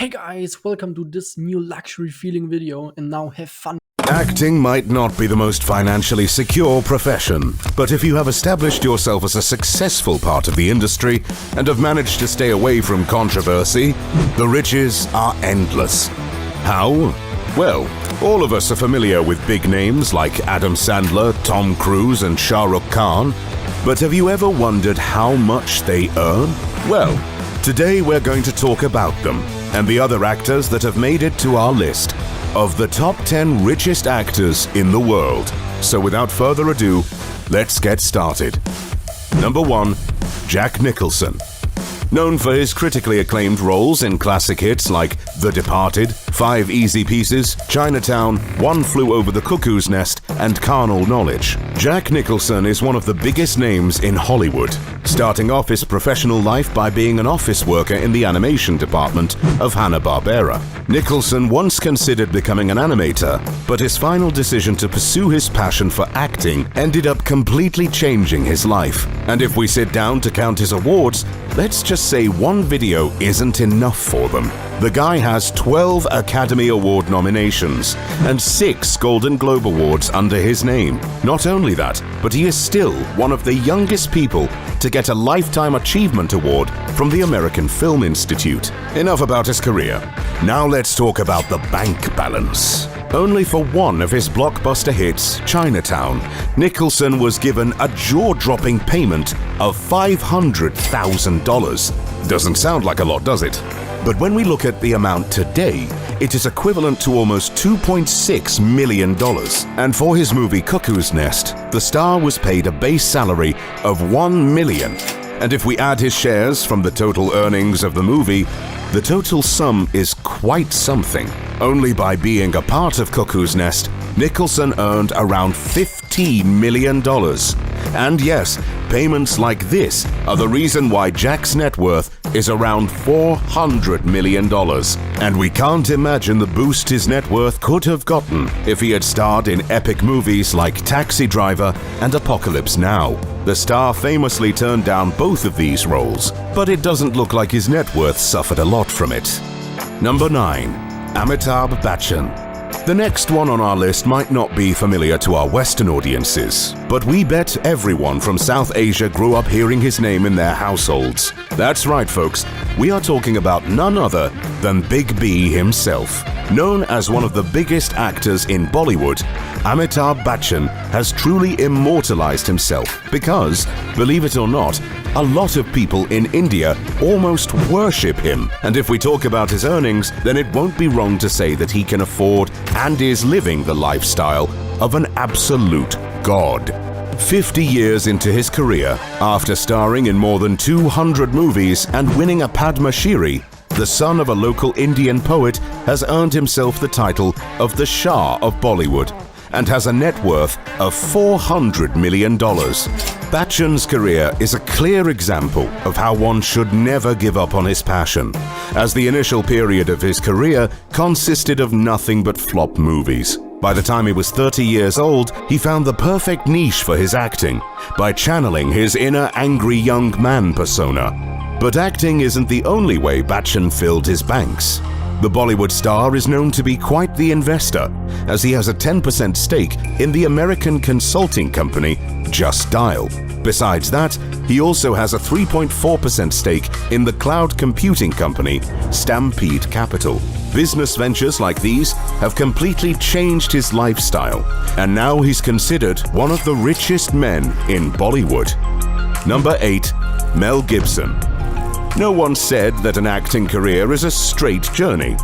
Hey guys, welcome to this new luxury feeling video and now have fun. Acting might not be the most financially secure profession, but if you have established yourself as a successful part of the industry and have managed to stay away from controversy, the riches are endless. How? Well, all of us are familiar with big names like Adam Sandler, Tom Cruise and Shah Rukh, but have you ever wondered how much they earn? Well, today we're going to talk about them and the other actors that have made it to our list of the top 10 richest actors in the world. So without further ado, let's get started. Number 1. Jack Nicholson. Known for his critically acclaimed roles in classic hits like The Departed, 5 Easy Pieces, Chinatown, One Flew Over the Cuckoo's Nest, and Carnal Knowledge, Jack Nicholson is one of the biggest names in Hollywood, starting off his professional life by being an office worker in the animation department of Hanna-Barbera. Nicholson once considered becoming an animator, but his final decision to pursue his passion for acting ended up completely changing his life. And if we sit down to count his awards, let's just say one video isn't enough for them. The guy has 12 Academy Award nominations and 6 Golden Globe Awards under his name. Not only that, but he is still one of the youngest people to get a Lifetime Achievement Award from the American Film Institute. Enough about his career. Now let's talk about the bank balance. Only for one of his blockbuster hits, Chinatown, Nicholson was given a jaw-dropping payment of $500,000. Doesn't sound like a lot, does it? But when we look at the amount today, it is equivalent to almost $2.6 million. And for his movie Cuckoo's Nest, the star was paid a base salary of $1 million. And if we add his shares from the total earnings of the movie, the total sum is quite something. Only by being a part of Cuckoo's Nest, Nicholson earned around $15 million. And yes, payments like this are the reason why Jack's net worth is around $400 million. And we can't imagine the boost his net worth could have gotten if he had starred in epic movies like Taxi Driver and Apocalypse Now. The star famously turned down both of these roles, but it doesn't look like his net worth suffered a lot from it. Number 9. Amitabh Bachchan. The next one on our list might not be familiar to our Western audiences, but we bet everyone from South Asia grew up hearing his name in their households. That's right, folks. We are talking about none other than Big B himself. Known as one of the biggest actors in Bollywood, Amitabh Bachchan has truly immortalized himself because, believe it or not, a lot of people in India almost worship him. And if we talk about his earnings, then it won't be wrong to say that he can afford and is living the lifestyle of an absolute god. 50 years into his career, after starring in more than 200 movies and winning a Padma Shri, the son of a local Indian poet has earned himself the title of the Shah of Bollywood and has a net worth of $400 million. Bachchan's career is a clear example of how one should never give up on his passion, as the initial period of his career consisted of nothing but flop movies. By the time he was 30 years old, he found the perfect niche for his acting by channeling his inner angry young man persona. But acting isn't the only way Bachchan filled his banks. The Bollywood star is known to be quite the investor, as he has a 10% stake in the American consulting company Just Dial. Besides that, he also has a 3.4% stake in the cloud computing company Stampede Capital. Business ventures like these have completely changed his lifestyle, and now he's considered one of the richest men in Bollywood. Number 8. Mel Gibson. No one said that an acting career is a straight journey.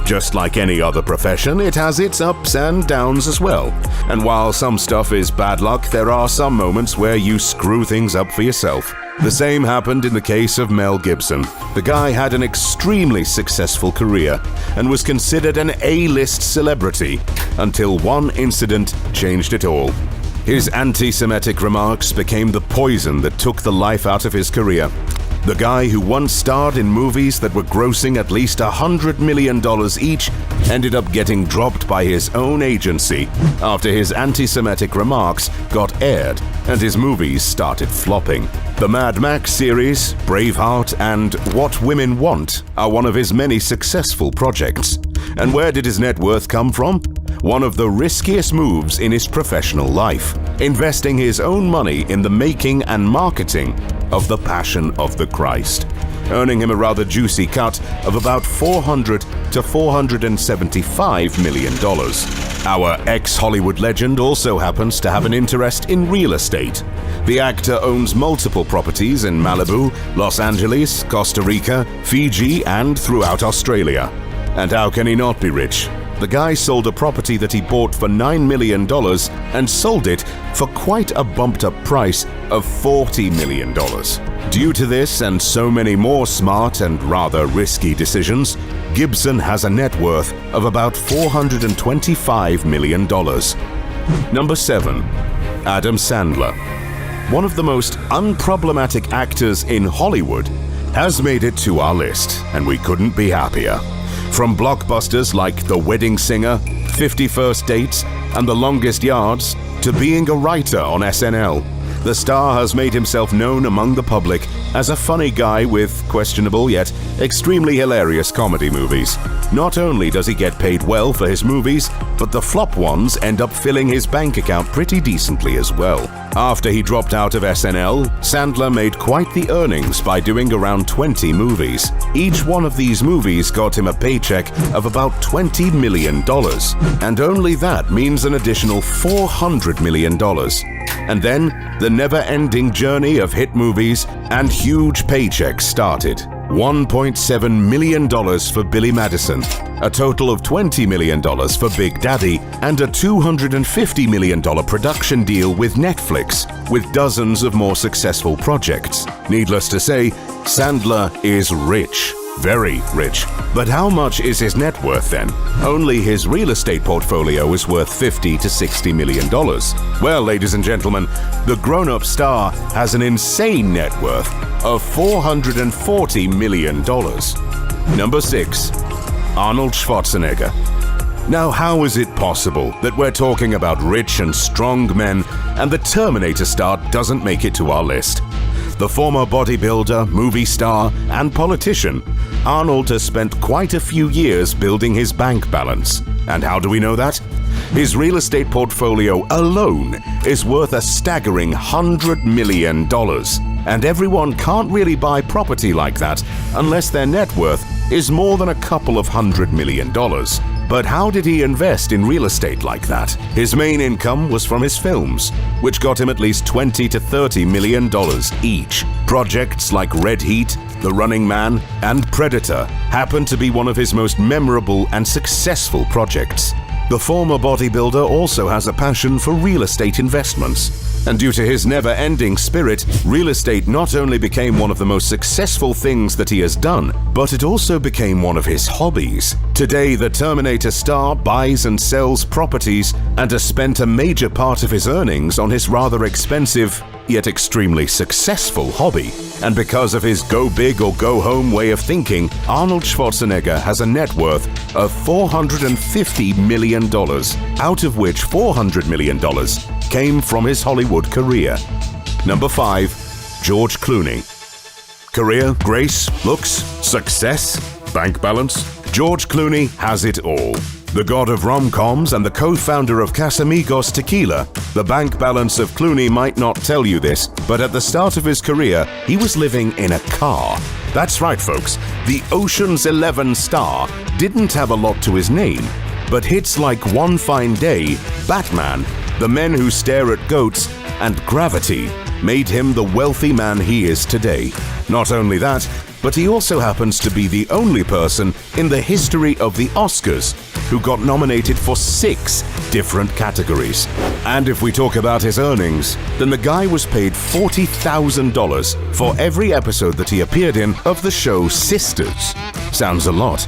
Just like any other profession, it has its ups and downs as well. And while some stuff is bad luck, there are some moments where you screw things up for yourself. The same happened in the case of Mel Gibson. The guy had an extremely successful career and was considered an A-list celebrity until one incident changed it all. His anti-Semitic remarks became the poison that took the life out of his career. The guy who once starred in movies that were grossing at least $100 million each ended up getting dropped by his own agency after his anti-Semitic remarks got aired and his movies started flopping. The Mad Max series, Braveheart, and What Women Want are one of his many successful projects. And where did his net worth come from? One of the riskiest moves in his professional life, investing his own money in the making and marketing of The Passion of the Christ, earning him a rather juicy cut of about $400 to $475 million. Our ex-Hollywood legend also happens to have an interest in real estate. The actor owns multiple properties in Malibu, Los Angeles, Costa Rica, Fiji, and throughout Australia. And how can he not be rich? The guy sold a property that he bought for $9 million and sold it for quite a bumped-up price of $40 million. Due to this and so many more smart and rather risky decisions, Gibson has a net worth of about $425 million. Number 7. Adam Sandler. One of the most unproblematic actors in Hollywood has made it to our list, and we couldn't be happier. From blockbusters like The Wedding Singer, 50 First Dates, and The Longest Yards, to being a writer on SNL, the star has made himself known among the public as a funny guy with questionable yet extremely hilarious comedy movies. Not only does he get paid well for his movies, but the flop ones end up filling his bank account pretty decently as well. After he dropped out of SNL, Sandler made quite the earnings by doing around 20 movies. Each one of these movies got him a paycheck of about $20 million, and only that means an additional $400 million. And then, the never-ending journey of hit movies and huge paychecks started. $1.7 million for Billy Madison, a total of $20 million for Big Daddy, and a $250 million production deal with Netflix, with dozens of more successful projects. Needless to say, Sandler is rich. Very rich. But how much is his net worth then? Only his real estate portfolio is worth $50 to $60 million. Well, ladies and gentlemen, the grown-up star has an insane net worth of $440 million. Number 6. Arnold Schwarzenegger. Now, how is it possible that we're talking about rich and strong men and the Terminator star doesn't make it to our list? The former bodybuilder, movie star, and politician, Arnold has spent quite a few years building his bank balance. And how do we know that? His real estate portfolio alone is worth a staggering $100 million. And everyone can't really buy property like that unless their net worth is more than a couple of $100 million. But how did he invest in real estate like that? His main income was from his films, which got him at least $20 to $30 million each. Projects like Red Heat, The Running Man, and Predator happened to be one of his most memorable and successful projects. The former bodybuilder also has a passion for real estate investments. And due to his never-ending spirit, real estate not only became one of the most successful things that he has done, but it also became one of his hobbies. Today, the Terminator star buys and sells properties and has spent a major part of his earnings on his rather expensive, yet extremely successful hobby. And because of his go big or go home way of thinking, Arnold Schwarzenegger has a net worth of $450 million, out of which $400 million came from his Hollywood career. Number 5. George Clooney. Career, grace, looks, success, bank balance. George Clooney has it all. The god of rom-coms and the co-founder of Casamigos Tequila, the bank balance of Clooney might not tell you this, but at the start of his career, he was living in a car. That's right, folks. The Ocean's 11 star didn't have a lot to his name, but hits like One Fine Day, Batman, The Men Who Stare at Goats, and Gravity made him the wealthy man he is today. Not only that, but he also happens to be the only person in the history of the Oscars who got nominated for 6 different categories. And if we talk about his earnings, then the guy was paid $40,000 for every episode that he appeared in of the show Sisters. Sounds a lot.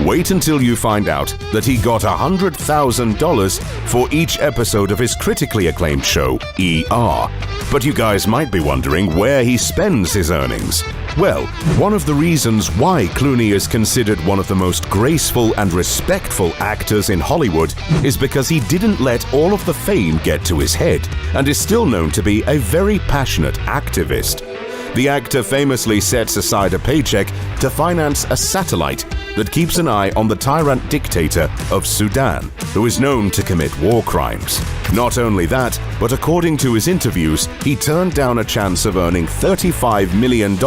Wait until you find out that he got $100,000 for each episode of his critically acclaimed show, ER. But you guys might be wondering where he spends his earnings. Well, one of the reasons why Clooney is considered one of the most graceful and respectful actors in Hollywood is because he didn't let all of the fame get to his head and is still known to be a very passionate activist. The actor famously sets aside a paycheck to finance a satellite that keeps an eye on the tyrant dictator of Sudan, who is known to commit war crimes. Not only that, but according to his interviews, he turned down a chance of earning $35 million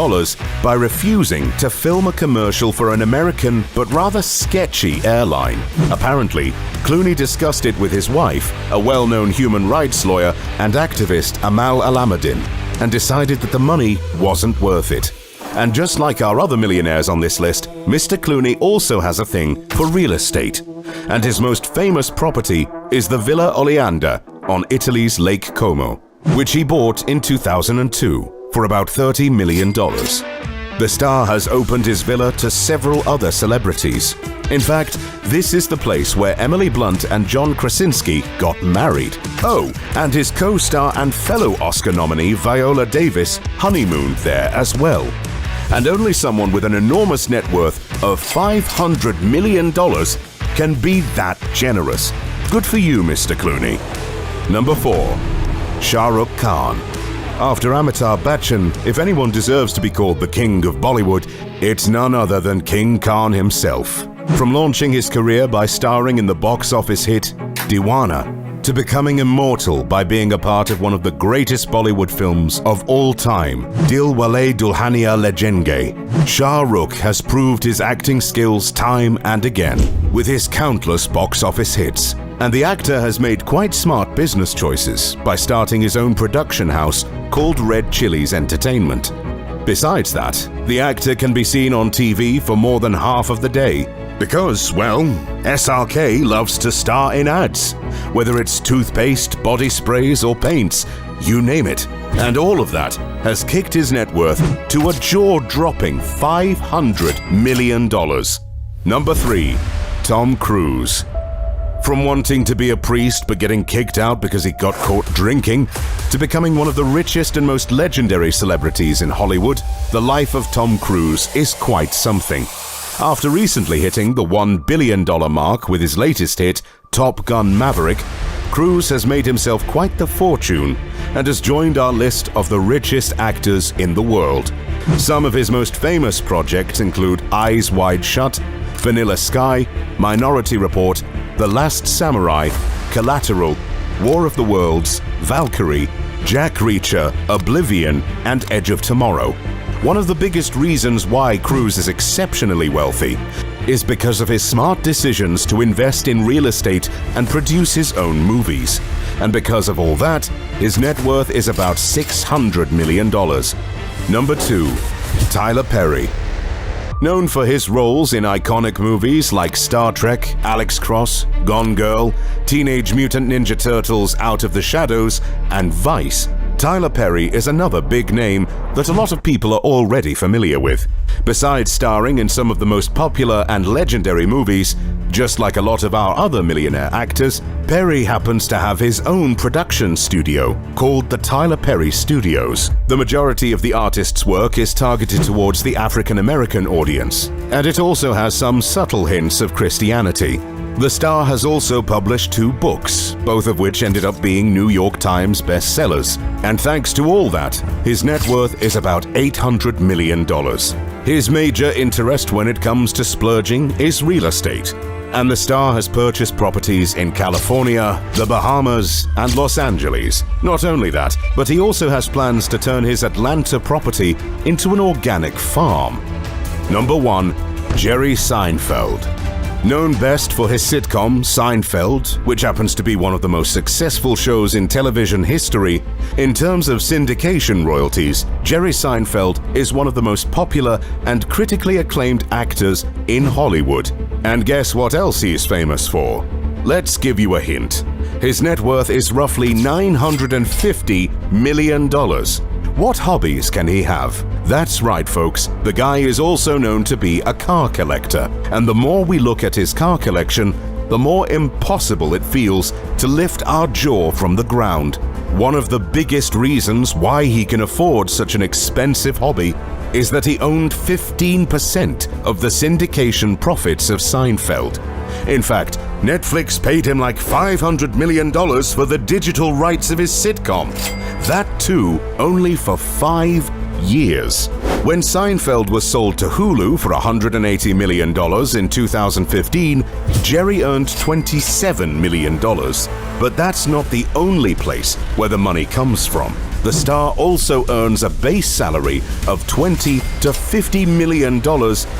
by refusing to film a commercial for an American but rather sketchy airline. Apparently, Clooney discussed it with his wife, a well-known human rights lawyer and activist Amal Alameddin, and decided that the money wasn't worth it. And just like our other millionaires on this list, Mr. Clooney also has a thing for real estate. And his most famous property is the Villa Oleander on Italy's Lake Como, which he bought in 2002 for about $30 million. The star has opened his villa to several other celebrities. In fact, this is the place where Emily Blunt and John Krasinski got married. Oh, and his co-star and fellow Oscar nominee Viola Davis honeymooned there as well. And only someone with an enormous net worth of $500 million can be that generous. Good for you, Mr. Clooney. Number 4. Shah Rukh Khan. After Amitabh Bachchan, if anyone deserves to be called the king of Bollywood, it's none other than King Khan himself. From launching his career by starring in the box office hit Deewana, to becoming immortal by being a part of one of the greatest Bollywood films of all time, Dil Wale Dulhania Le Jayenge, Shah Rukh has proved his acting skills time and again with his countless box office hits. And the actor has made quite smart business choices by starting his own production house called Red Chillies Entertainment. Besides that, the actor can be seen on TV for more than half of the day because, well, SRK loves to star in ads, whether it's toothpaste, body sprays or paints, you name it. And all of that has kicked his net worth to a jaw-dropping $500 million. Number 3. Tom Cruise. From wanting to be a priest but getting kicked out because he got caught drinking, to becoming one of the richest and most legendary celebrities in Hollywood, the life of Tom Cruise is quite something. After recently hitting the $1 billion mark with his latest hit, Top Gun Maverick, Cruise has made himself quite the fortune and has joined our list of the richest actors in the world. Some of his most famous projects include Eyes Wide Shut, Vanilla Sky, Minority Report, The Last Samurai, Collateral, War of the Worlds, Valkyrie, Jack Reacher, Oblivion, and Edge of Tomorrow. One of the biggest reasons why Cruise is exceptionally wealthy is because of his smart decisions to invest in real estate and produce his own movies. And because of all that, his net worth is about $600 million. Number 2. Tyler Perry. Known for his roles in iconic movies like Star Trek, Alex Cross, Gone Girl, Teenage Mutant Ninja Turtles Out of the Shadows, and Vice, Tyler Perry is another big name that a lot of people are already familiar with. Besides starring in some of the most popular and legendary movies, just like a lot of our other millionaire actors, Perry happens to have his own production studio called the Tyler Perry Studios. The majority of the artist's work is targeted towards the African American audience, and it also has some subtle hints of Christianity. The star has also published 2 books, both of which ended up being New York Times bestsellers. And thanks to all that, his net worth is about $800 million. His major interest when it comes to splurging is real estate. And the star has purchased properties in California, the Bahamas, and Los Angeles. Not only that, but he also has plans to turn his Atlanta property into an organic farm. Number 1. Jerry Seinfeld. Known best for his sitcom Seinfeld, which happens to be one of the most successful shows in television history, in terms of syndication royalties, Jerry Seinfeld is one of the most popular and critically acclaimed actors in Hollywood. And guess what else he's famous for? Let's give you a hint. His net worth is roughly $950 million. What hobbies can he have? That's right, folks. The guy is also known to be a car collector. And the more we look at his car collection, the more impossible it feels to lift our jaw from the ground. One of the biggest reasons why he can afford such an expensive hobby is that he owned 15% of the syndication profits of Seinfeld. In fact, Netflix paid him like $500 million for the digital rights of his sitcom. That too, only for 5 years. When Seinfeld was sold to Hulu for $180 million in 2015, Jerry earned $27 million. But that's not the only place where the money comes from. The star also earns a base salary of $20 to $50 million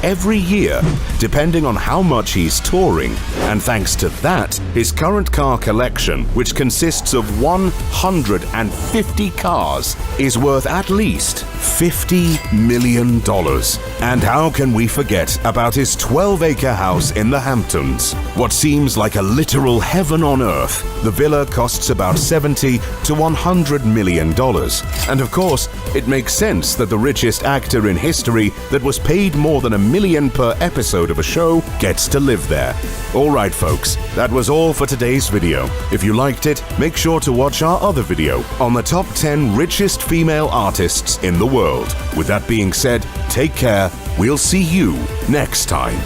every year, depending on how much he's touring. And thanks to that, his current car collection, which consists of 150 cars, is worth at least $50 million. And how can we forget about his 12-acre house in the Hamptons? What seems like a literal heaven on earth, the villa costs about $70 to $100 million. And of course, it makes sense that the richest actor in history that was paid more than $1 million per episode of a show gets to live there. Alright folks, that was all for today's video. If you liked it, make sure to watch our other video on the top 10 richest female artists in the world. With that being said, take care. We'll see you next time.